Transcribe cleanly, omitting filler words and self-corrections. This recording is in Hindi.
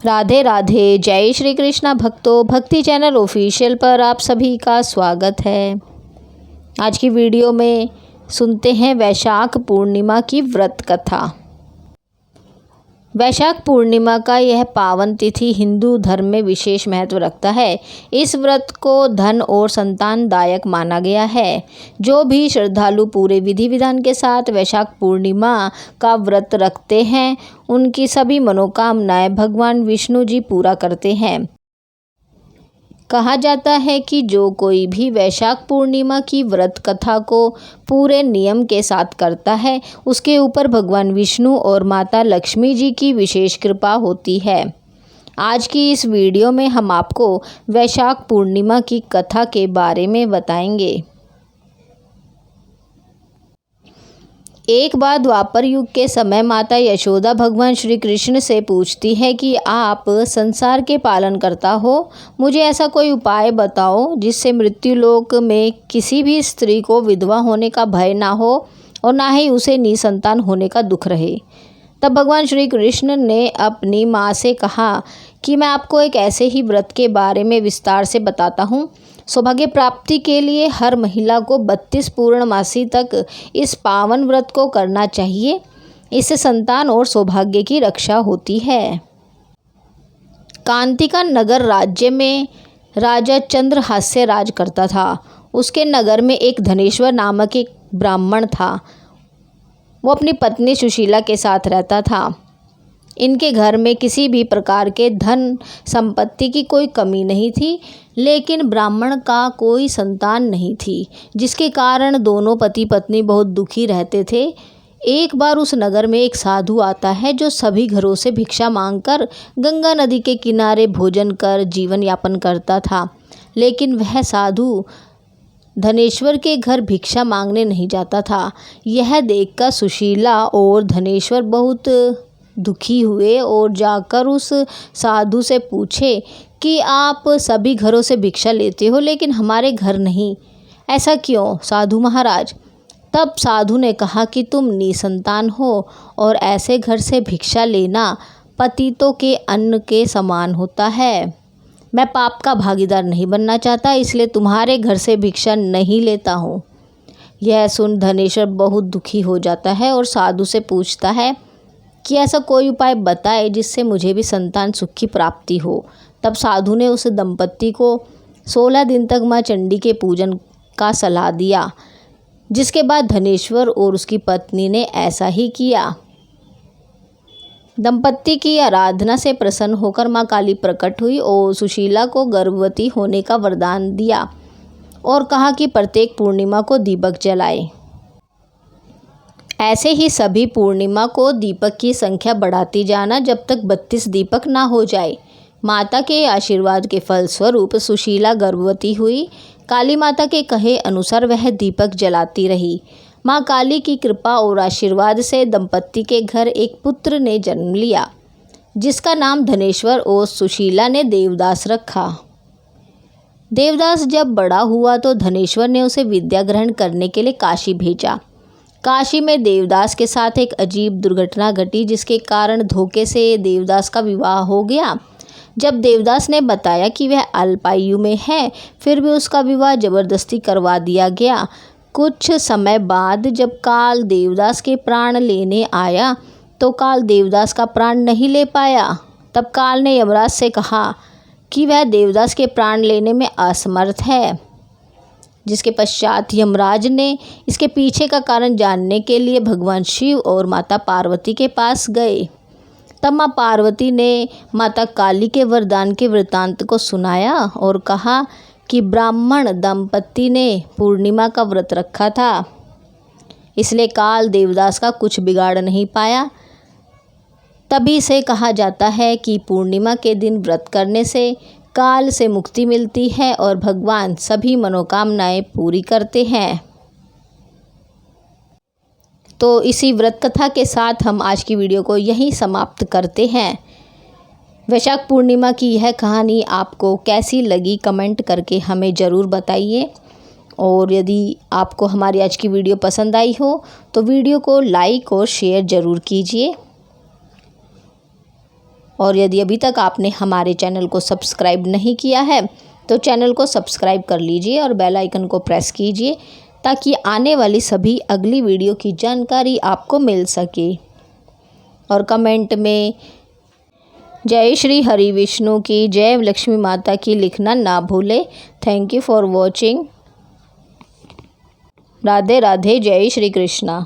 राधे राधे। जय श्री कृष्णा भक्तों, भक्ति चैनल ऑफिशियल पर आप सभी का स्वागत है। आज की वीडियो में सुनते हैं वैशाख पूर्णिमा की व्रत कथा। वैशाख पूर्णिमा का यह पावन तिथि हिंदू धर्म में विशेष महत्व रखता है। इस व्रत को धन और संतानदायक माना गया है। जो भी श्रद्धालु पूरे विधि विधान के साथ वैशाख पूर्णिमा का व्रत रखते हैं, उनकी सभी मनोकामनाएं भगवान विष्णु जी पूरा करते हैं। कहा जाता है कि जो कोई भी वैशाख पूर्णिमा की व्रत कथा को पूरे नियम के साथ करता है, उसके ऊपर भगवान विष्णु और माता लक्ष्मी जी की विशेष कृपा होती है। आज की इस वीडियो में हम आपको वैशाख पूर्णिमा की कथा के बारे में बताएंगे। एक बार द्वापर युग के समय माता यशोदा भगवान श्री कृष्ण से पूछती है कि आप संसार के पालन करता हो, मुझे ऐसा कोई उपाय बताओ जिससे मृत्युलोक में किसी भी स्त्री को विधवा होने का भय ना हो और ना ही उसे निसंतान होने का दुख रहे। तब भगवान श्री कृष्ण ने अपनी माँ से कहा कि मैं आपको एक ऐसे ही व्रत के बारे में विस्तार से बताता हूँ। सौभाग्य प्राप्ति के लिए हर महिला को 32 पूर्णमासी तक इस पावन व्रत को करना चाहिए। इससे संतान और सौभाग्य की रक्षा होती है। कांतिका नगर राज्य में राजा चंद्रहास्य राज करता था। उसके नगर में एक धनेश्वर नामक एक ब्राह्मण था। वो अपनी पत्नी सुशीला के साथ रहता था। इनके घर में किसी भी प्रकार के धन संपत्ति की कोई कमी नहीं थी, लेकिन ब्राह्मण का कोई संतान नहीं थी, जिसके कारण दोनों पति पत्नी बहुत दुखी रहते थे। एक बार उस नगर में एक साधु आता है जो सभी घरों से भिक्षा मांगकर गंगा नदी के किनारे भोजन कर जीवन यापन करता था। लेकिन वह साधु धनेश्वर के घर भिक्षा मांगने नहीं जाता था। यह देखकर सुशीला और धनेश्वर बहुत दुखी हुए और जाकर उस साधु से पूछे कि आप सभी घरों से भिक्षा लेते हो लेकिन हमारे घर नहीं, ऐसा क्यों साधु महाराज? तब साधु ने कहा कि तुम निसंतान हो और ऐसे घर से भिक्षा लेना पतितों के अन्न के समान होता है। मैं पाप का भागीदार नहीं बनना चाहता, इसलिए तुम्हारे घर से भिक्षा नहीं लेता हूँ। यह सुन धनेश्वर बहुत दुखी हो जाता है और साधु से पूछता है कि ऐसा कोई उपाय बताए जिससे मुझे भी संतान सुख की प्राप्ति हो। तब साधु ने उस दंपत्ति को 16 दिन तक माँ चंडी के पूजन का सलाह दिया, जिसके बाद धनेश्वर और उसकी पत्नी ने ऐसा ही किया। दंपत्ति की आराधना से प्रसन्न होकर माँ काली प्रकट हुई और सुशीला को गर्भवती होने का वरदान दिया और कहा कि प्रत्येक पूर्णिमा को दीपक जलाए। ऐसे ही सभी पूर्णिमा को दीपक की संख्या बढ़ाती जाना जब तक 32 दीपक ना हो जाए। माता के आशीर्वाद के फलस्वरूप सुशीला गर्भवती हुई। काली माता के कहे अनुसार वह दीपक जलाती रही। माँ काली की कृपा और आशीर्वाद से दंपत्ति के घर एक पुत्र ने जन्म लिया, जिसका नाम धनेश्वर और सुशीला ने देवदास रखा। देवदास जब बड़ा हुआ तो धनेश्वर ने उसे विद्या ग्रहण करने के लिए काशी भेजा। काशी में देवदास के साथ एक अजीब दुर्घटना घटी, जिसके कारण धोखे से देवदास का विवाह हो गया। जब देवदास ने बताया कि वह अल्पायु में है, फिर भी उसका विवाह जबरदस्ती करवा दिया गया। कुछ समय बाद जब काल देवदास के प्राण लेने आया तो काल देवदास का प्राण नहीं ले पाया। तब काल ने यमराज से कहा कि वह देवदास के प्राण लेने में असमर्थ है, जिसके पश्चात यमराज ने इसके पीछे का कारण जानने के लिए भगवान शिव और माता पार्वती के पास गए। तब माँ पार्वती ने माता काली के वरदान के वृतांत को सुनाया और कहा कि ब्राह्मण दंपत्ति ने पूर्णिमा का व्रत रखा था, इसलिए काल देवदास का कुछ बिगाड़ नहीं पाया। तभी से कहा जाता है कि पूर्णिमा के दिन व्रत करने से काल से मुक्ति मिलती है और भगवान सभी मनोकामनाएं पूरी करते हैं। तो इसी व्रत कथा के साथ हम आज की वीडियो को यहीं समाप्त करते हैं। वैशाख पूर्णिमा की यह कहानी आपको कैसी लगी कमेंट करके हमें ज़रूर बताइए। और यदि आपको हमारी आज की वीडियो पसंद आई हो तो वीडियो को लाइक और शेयर ज़रूर कीजिए। और यदि अभी तक आपने हमारे चैनल को सब्सक्राइब नहीं किया है तो चैनल को सब्सक्राइब कर लीजिए और बेल आइकन को प्रेस कीजिए ताकि आने वाली सभी अगली वीडियो की जानकारी आपको मिल सके। और कमेंट में जय श्री हरि विष्णु की जय लक्ष्मी माता की लिखना ना भूलें। Thank you for watching. Radhe Radhe, जय श्री कृष्णा।